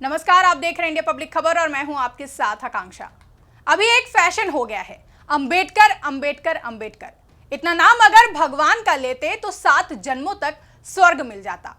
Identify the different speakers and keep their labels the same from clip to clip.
Speaker 1: नमस्कार, आप देख रहे हैं इंडिया पब्लिक खबर और मैं हूं आपके साथ आकांक्षा। अभी एक फैशन हो गया है अंबेडकर अंबेडकर अंबेडकर। इतना नाम अगर भगवान का लेते तो 7 जन्मों तक स्वर्ग मिल जाता।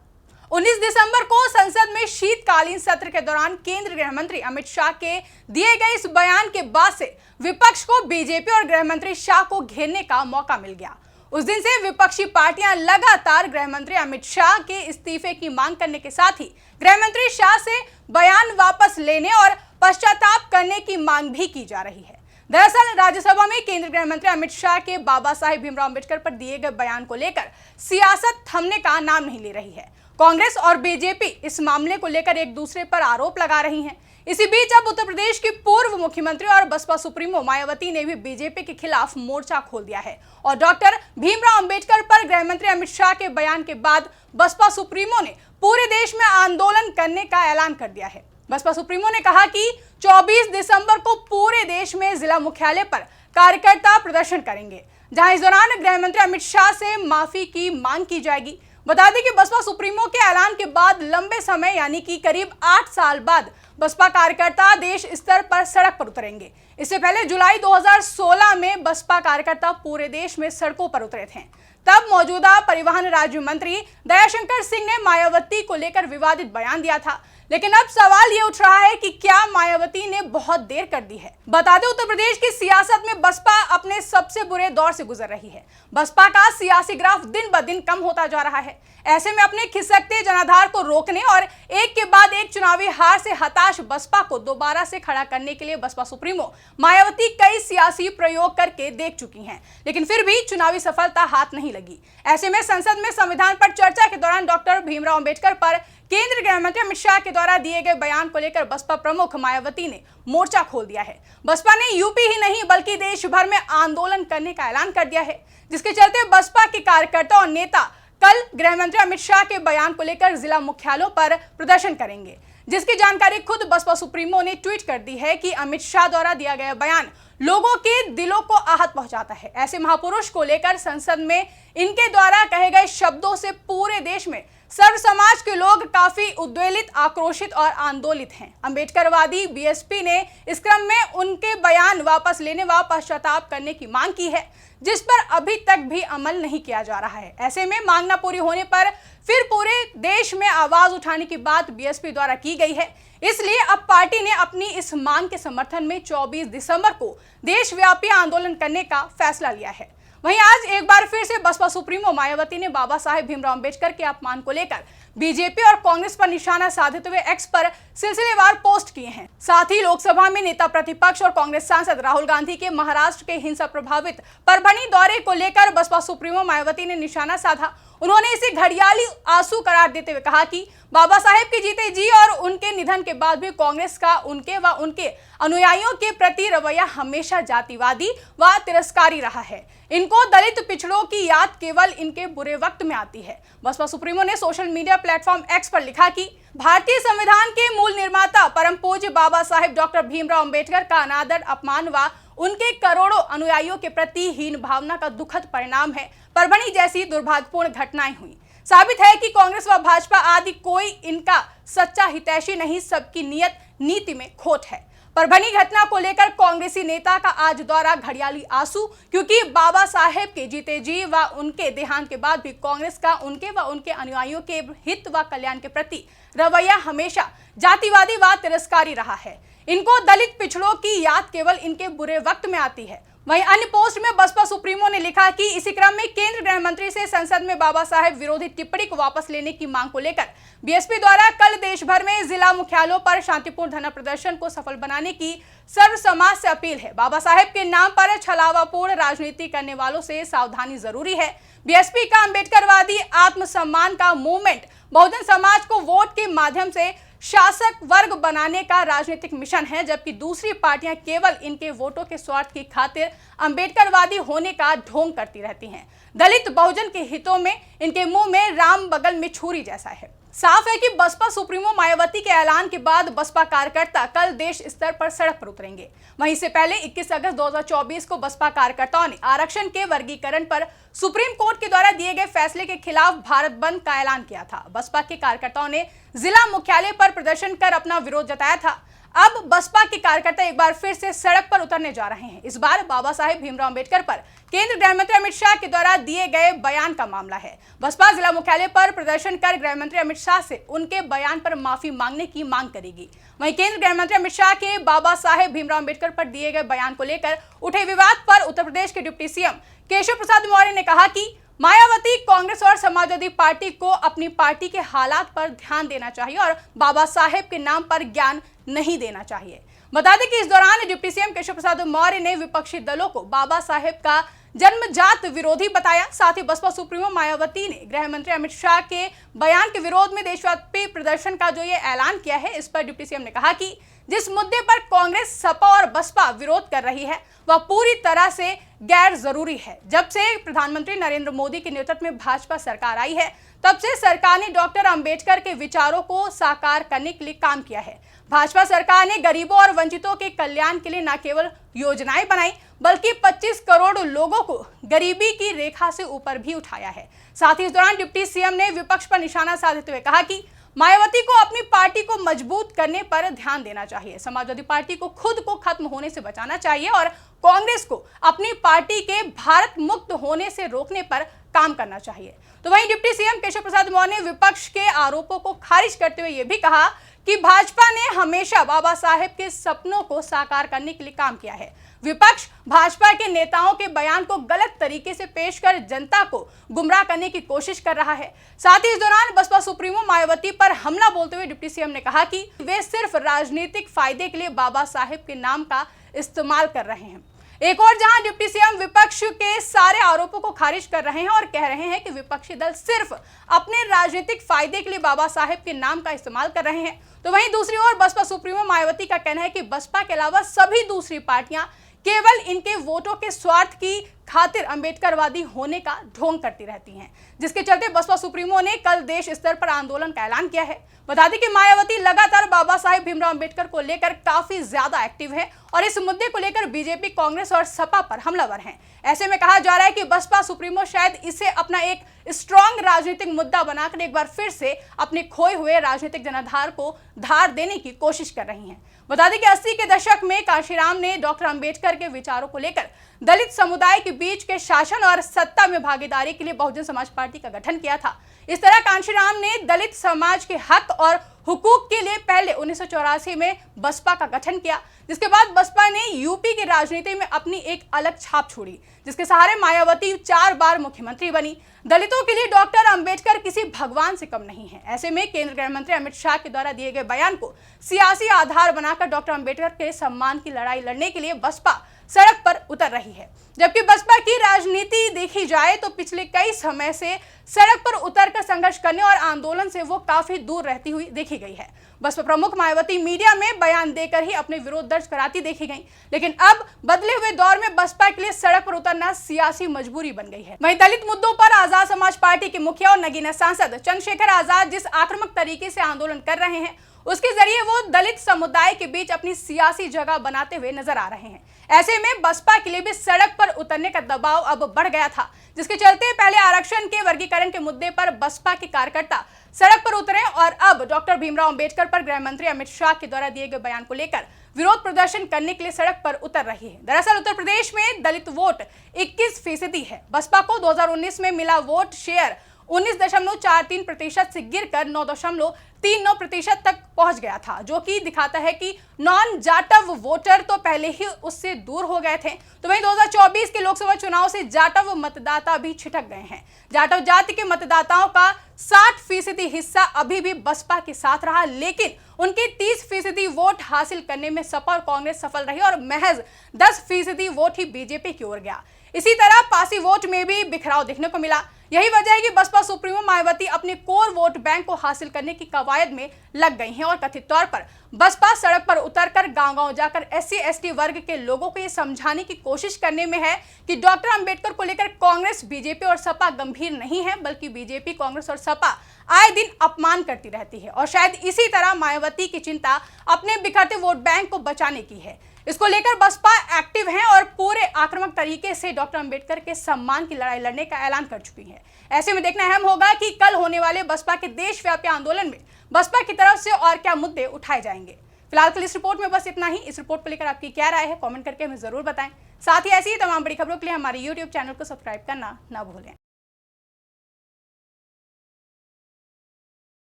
Speaker 1: 19 दिसंबर को संसद में शीतकालीन सत्र के दौरान केंद्रीय गृह मंत्री अमित शाह के दिए गए इस बयान के बाद से विपक्ष को बीजेपी और गृह मंत्री शाह को घेरने का मौका मिल गया। उस दिन से विपक्षी पार्टियां लगातार गृह मंत्री अमित शाह के इस्तीफे की मांग करने के साथ ही गृह मंत्री शाह से बयान वापस लेने और पश्चाताप करने की मांग भी की जा रही है। दरअसल राज्यसभा में केंद्रीय गृह मंत्री अमित शाह के बाबा साहेब भीमराव अंबेडकर पर दिए गए बयान को लेकर सियासत थमने का नाम नहीं ले रही है। कांग्रेस और बीजेपी इस मामले को लेकर एक दूसरे पर आरोप लगा रही हैं। इसी बीच अब उत्तर प्रदेश की पूर्व मुख्यमंत्री और बसपा सुप्रीमो मायावती ने भी बीजेपी के खिलाफ मोर्चा खोल दिया है और डॉक्टर भीमराव अंबेडकर पर गृह मंत्री अमित शाह के बयान के बाद बसपा सुप्रीमो ने पूरे देश में आंदोलन करने का ऐलान कर दिया है। बसपा सुप्रीमो ने कहा कि 24 दिसंबर को पूरे देश में जिला मुख्यालय पर कार्यकर्ता प्रदर्शन करेंगे, जहां इस दौरान गृह मंत्री अमित शाह से माफी की मांग की जाएगी। बता दें कि बसपा सुप्रीमो के ऐलान के बाद लंबे समय यानी कि करीब 8 साल बाद बसपा कार्यकर्ता देश स्तर पर सड़क पर उतरेंगे। इससे पहले जुलाई 2016 में बसपा कार्यकर्ता पूरे देश में सड़कों पर उतरे थे। तब मौजूदा परिवहन राज्य मंत्री दयाशंकर सिंह ने मायावती को लेकर विवादित बयान दिया था, लेकिन अब सवाल ये उठ रहा है कि क्या मायावती ने बहुत देर कर दी है। बता दें उत्तर प्रदेश की सियासत में बसपा अपने सबसे बुरे दौर से गुजर रही है। बसपा का सियासी ग्राफ दिन ब दिन कम होता जा रहा है। ऐसे में अपने खिसकते जनाधार को रोकने और एक के बाद एक चुनावी हार से हताश बसपा को दोबारा से खड़ा करने के लिए बसपा सुप्रीमो मायावती कई सियासी प्रयोग करके देख चुकी हैं, लेकिन फिर भी चुनावी सफलता हाथ नहीं लगी। ऐसे में संसद में संविधान पर चर्चा के दौरान डॉक्टर भीमराव अंबेडकर पर केंद्रीय गृह मंत्री अमित शाह के द्वारा दिए गए बयान को लेकर बसपा प्रमुख मायावती ने मोर्चा खोल दिया है। बसपा ने यूपी ही नहीं बल्कि देश भर में आंदोलन करने का ऐलान कर दिया है, जिसके चलते बसपा के कार्यकर्ता और नेता कल गृह मंत्री अमित शाह के बयान को लेकर जिला मुख्यालयों पर प्रदर्शन करेंगे, जिसकी जानकारी खुद बसपा सुप्रीमो ने ट्वीट कर दी है कि अमित शाह द्वारा दिया गया बयान लोगों के दिलों को आहत पहुंचाता है। ऐसे महापुरुष को लेकर संसद में इनके द्वारा कहे गए शब्दों से पूरे देश में सर्व समाज के लोग काफी उद्वेलित, आक्रोशित और आंदोलित हैं। अंबेडकरवादी बीएसपी ने इस क्रम में उनके बयान वापस लेने व पश्चाताप करने की मांग की है, जिस पर अभी तक भी अमल नहीं किया जा रहा है। ऐसे में मांग न पूरी होने पर फिर पूरे देश में आवाज उठाने की बात बीएसपी द्वारा की गई है। इसलिए अब पार्टी ने अपनी इस मांग के समर्थन में 24 दिसंबर को देशव्यापी आंदोलन करने का फैसला लिया है। वहीं आज एक बार फिर से बसपा सुप्रीमो मायावती ने बाबा साहेब भीमराव अंबेडकर के अपमान को लेकर बीजेपी और कांग्रेस पर निशाना साधते हुए एक्स पर सिलसिलेवार पोस्ट किए हैं। साथ ही लोकसभा में नेता प्रतिपक्ष और कांग्रेस सांसद राहुल गांधी के महाराष्ट्र के हिंसा प्रभावित परभनी दौरे को लेकर बसपा सुप्रीमो मायावती ने निशाना साधा। उन्होंने इसे घड़ियाली आंसू करार देते हुए कहा कि बाबा साहेब के जीते जी और उनके निधन के बाद भी कांग्रेस का उनके व उनके अनुयायियों के प्रति रवैया हमेशा जातिवादी व तिरस्कारी रहा है। इनको दलित पिछड़ों की याद केवल इनके बुरे वक्त में आती है। बसपा सुप्रीमो ने सोशल मीडिया प्लेटफॉर्म एक्स पर लिखा कि भारतीय संविधान के मूल निर्माता परम पूज्य बाबा साहेब डॉक्टर भीमराव अंबेडकर का अनादर, अपमान व उनके करोड़ों अनुयायियों के प्रति हीन भावना का दुखद परिणाम है। परभनी जैसी दुर्भाग्यपूर्ण घटनाएं हुई। साबित है कि कांग्रेस व भाजपा आदि कोई इनका सच्चा हितैषी नहीं, सबकी नियत नीति में खोट है। परभनी घटना को लेकर कांग्रेसी नेता का आज द्वारा घड़ियाली आंसू, क्योंकि बाबा साहेब के जीते जी व उनके देहांत के बाद भी कांग्रेस का उनके व उनके अनुयायियों के हित व कल्याण के प्रति रवैया हमेशा जातिवादी व तिरस्कारी रहा है। इनको दलित पिछड़ों की याद केवल इनके बुरे वक्त में आती है। वहीं अन्य पोस्ट में बसपा सुप्रीमो ने लिखा कि इसी क्रम में केंद्रीय गृह मंत्री से संसद में बाबा साहेब विरोधी टिप्पणी को वापस लेने की मांग को लेकर बीएसपी द्वारा कल देश भर में जिला मुख्यालयों पर शांतिपूर्ण धरना प्रदर्शन को सफल बनाने की सर्व समाज से अपील है। बाबा साहेब के नाम पर छलावापूर्ण राजनीति करने वालों से सावधानी जरूरी है। बीएसपी का अंबेडकरवादी आत्मसम्मान का मूवमेंट बहुजन समाज को वोट के माध्यम से शासक वर्ग बनाने का राजनीतिक मिशन है, जबकि दूसरी पार्टियां केवल इनके वोटों के स्वार्थ की खातिर अंबेडकरवादी होने का ढोंग करती रहती हैं। दलित बहुजन के हितों में इनके मुंह में राम बगल में छुरी जैसा है। साफ है कि बसपा सुप्रीमो मायावती के ऐलान के बाद बसपा कार्यकर्ता कल देश स्तर पर सड़क पर उतरेंगे। वहीं इससे पहले 21 अगस्त 2024 को बसपा कार्यकर्ताओं ने आरक्षण के वर्गीकरण पर सुप्रीम कोर्ट के द्वारा दिए गए फैसले के खिलाफ भारत बंद का ऐलान किया था। बसपा के कार्यकर्ताओं ने जिला मुख्यालय पर प्रदर्शन कर अपना विरोध जताया था। अब बसपा के कार्यकर्ता एक बार फिर से सड़क पर उतरने जा रहे हैं। इस बार बाबा साहेब भीमराव अंबेडकर पर केंद्रीय गृह मंत्री अमित शाह के द्वारा दिए गए बयान का मामला है। बसपा जिला मुख्यालय पर प्रदर्शन कर गृह मंत्री अमित शाह से उनके बयान पर माफी मांगने की मांग करेगी। वहीं केंद्रीय गृह मंत्री अमित शाह के बाबा साहेब भीमराव अंबेडकर पर दिए गए बयान को लेकर उठे विवाद पर उत्तर प्रदेश के डिप्टी सीएम केशव प्रसाद मौर्य ने कहा कि मायावती, कांग्रेस और समाजवादी पार्टी को अपनी पार्टी के हालात पर ध्यान देना चाहिए और बाबा साहेब के नाम पर ज्ञान नहीं देना चाहिए। बता दें कि इस दौरान डिप्टी सीएम केशव प्रसाद मौर्य ने विपक्षी दलों को बाबा साहेब का जन्मजात विरोधी बताया। साथ ही बसपा सुप्रीमो मायावती ने गृह मंत्री अमित शाह के बयान के विरोध में देशव्यापी प्रदर्शन का जो ये ऐलान किया है, इस पर डिप्टी सीएम ने कहा कि जिस मुद्दे पर कांग्रेस, सपा और बसपा विरोध कर रही है वह पूरी तरह से गैर जरूरी है। जब से प्रधानमंत्री नरेंद्र मोदी के नेतृत्व में भाजपा सरकार आई है तब से सरकार ने डॉक्टर अंबेडकर के विचारों को साकार करने के लिए काम किया है। भाजपा सरकार ने गरीबों और वंचितों के कल्याण के लिए न केवल योजनाएं बनाई बल्कि 25 करोड़ लोगों को गरीबी की रेखा से ऊपर भी उठाया है। साथ ही इस दौरान डिप्टी सीएम ने विपक्ष पर निशाना साधते हुए कहा कि मायावती को अपनी पार्टी को मजबूत करने पर ध्यान देना चाहिए, समाजवादी पार्टी को खुद को खत्म होने से बचाना चाहिए और कांग्रेस को अपनी पार्टी के भारत मुक्त होने से रोकने पर काम करना चाहिए। तो वहीं डिप्टी सीएम केशव प्रसाद मौर्य ने विपक्ष के आरोपों को खारिज करते हुए यह भी कहा कि भाजपा ने हमेशा बाबा साहेब के सपनों को साकार करने के लिए काम किया है। विपक्ष भाजपा के नेताओं के बयान को गलत तरीके से पेश कर जनता को गुमराह करने की कोशिश कर रहा है। साथ ही इस दौरान बसपा सुप्रीमो मायावती पर हमला बोलते हुए डिप्टी सीएम ने कहा कि वे सिर्फ राजनीतिक फायदे के लिए बाबा साहेब के नाम का इस्तेमाल कर रहे हैं। एक और जहां डिप्टी सीएम विपक्ष के सारे आरोपों को खारिज कर रहे हैं और कह रहे हैं कि विपक्षी दल सिर्फ अपने राजनीतिक फायदे के लिए बाबा साहेब के नाम का इस्तेमाल कर रहे हैं, तो वहीं दूसरी ओर बसपा सुप्रीमो मायावती का कहना है कि बसपा के अलावा सभी दूसरी पार्टियां केवल इनके वोटों के स्वार्थ की खातिर अंबेडकरवादी होने का ढोंग करती रहती हैं, जिसके चलते बसपा सुप्रीमो ने कल देश स्तर पर आंदोलन का ऐलान किया है। बता दें कि मायावती लगातार बाबा साहेब भीमराव अंबेडकर को लेकर काफी ज्यादा एक्टिव है और इस मुद्दे को लेकर बीजेपी, कांग्रेस और सपा पर हमलावर हैं। ऐसे में कहा जा रहा है कि बसपा सुप्रीमो शायद इसे अपना एक स्ट्रॉन्ग राजनीतिक मुद्दा बनाकर एक बार फिर से अपने खोए हुए राजनीतिक जनाधार को धार देने की कोशिश कर रही हैं। बता दें कि 80 के दशक में कांशीराम ने डॉक्टर अंबेडकर के विचारों को लेकर दलित समुदाय के बीच के शासन और सत्ता में भागीदारी के लिए बहुजन समाज पार्टी का गठन किया था। इस तरह कांशीराम ने दलित समाज के हक और हुकूक के लिए पहले 1984 में बसपा का गठन किया, जिसके बाद बसपा ने यूपी की राजनीति में अपनी एक अलग छाप छोड़ी, जिसके सहारे मायावती 4 बार मुख्यमंत्री बनी। दलितों के लिए डॉक्टर अंबेडकर किसी भगवान से कम नहीं है। ऐसे में केंद्रीय गृह मंत्री अमित शाह के द्वारा दिए गए बयान को सियासी आधार बनाकर डॉक्टर अंबेडकर के सम्मान की लड़ाई लड़ने के लिए बसपा सड़क पर उतर रही है। जबकि बसपा की राजनीति देखी जाए तो पिछले कई समय से सड़क पर उतरकर संघर्ष करने और आंदोलन से वो काफी दूर रहती हुई देखी गई है। बसपा प्रमुख मायावती मीडिया में बयान देकर ही अपने विरोध दर्ज कराती देखी गई, लेकिन अब बदले हुए दौर में बसपा के लिए सड़क पर उतरना सियासी मजबूरी बन गई है। वहीं दलित मुद्दों पर आजाद समाज पार्टी के मुखिया और नगीना सांसद चंद्रशेखर आजाद जिस आक्रामक तरीके से आंदोलन कर रहे हैं, उसके जरिए वो दलित समुदाय के बीच अपनी सियासी जगह बनाते हुए नजर आ रहे हैं। ऐसे में बसपा के लिए भी सड़क पर उतरने का दबाव अब बढ़ गया था, जिसके चलते पहले आरक्षण के वर्गीकरण के मुद्दे पर बसपा के कार्यकर्ता सड़क पर उतरे और अब डॉक्टर भीमराव अंबेडकर पर गृह मंत्री अमित शाह के द्वारा दिए गए बयान को लेकर विरोध प्रदर्शन करने के लिए सड़क पर उतर रही है। दरअसल उत्तर प्रदेश में दलित वोट 21% है। बसपा को 2019 में मिला वोट शेयर 19.43% से गिरकर 9.39% तक पहुंच गया था, जो कि दिखाता है कि नॉन जाटव वोटर तो पहले ही उससे दूर हो गए थे। तो वहीं 2024 के लोकसभा चुनाव से जाटव मतदाता भी छिटक गए हैं। जाटव जाति के मतदाताओं का 60% हिस्सा अभी भी बसपा के साथ रहा, लेकिन उनके 30% वोट हासिल करने में सपा और कांग्रेस सफल रही और महज 10% वोट ही बीजेपी की ओर गया। इसी तरह पासी वोट में भी बिखराव देखने को मिला। यही वजह है कि बसपा सुप्रीमो मायावती अपने कोर वोट बैंक को हासिल करने की कवायद में लग गई हैं और कथित तौर पर बसपा सड़क पर उतरकर गांव-गांव जाकर SC/ST वर्ग के लोगों को ये समझाने की कोशिश करने में है कि डॉक्टर अंबेडकर को लेकर कांग्रेस, बीजेपी और सपा गंभीर नहीं है, बल्कि बीजेपी, कांग्रेस और सपा आए दिन अपमान करती रहती है और शायद इसी तरह मायावती की चिंता अपने बिखरते वोट बैंक को बचाने की है। इसको लेकर बसपा एक्टिव है और पूरे आक्रामक तरीके से डॉक्टर अंबेडकर के सम्मान की लड़ाई लड़ने का ऐलान कर चुकी है। ऐसे में देखना अहम होगा कि कल होने वाले बसपा के देशव्यापी आंदोलन में बसपा की तरफ से और क्या मुद्दे उठाए जाएंगे। फिलहाल के लिए इस रिपोर्ट में बस इतना ही। इस रिपोर्ट को लेकर आपकी क्या राय है, कमेंट करके हमें जरूर बताएं। साथ ही ऐसी ही तमाम बड़ी खबरों के लिए हमारे YouTube चैनल को सब्सक्राइब करना ना भूलें।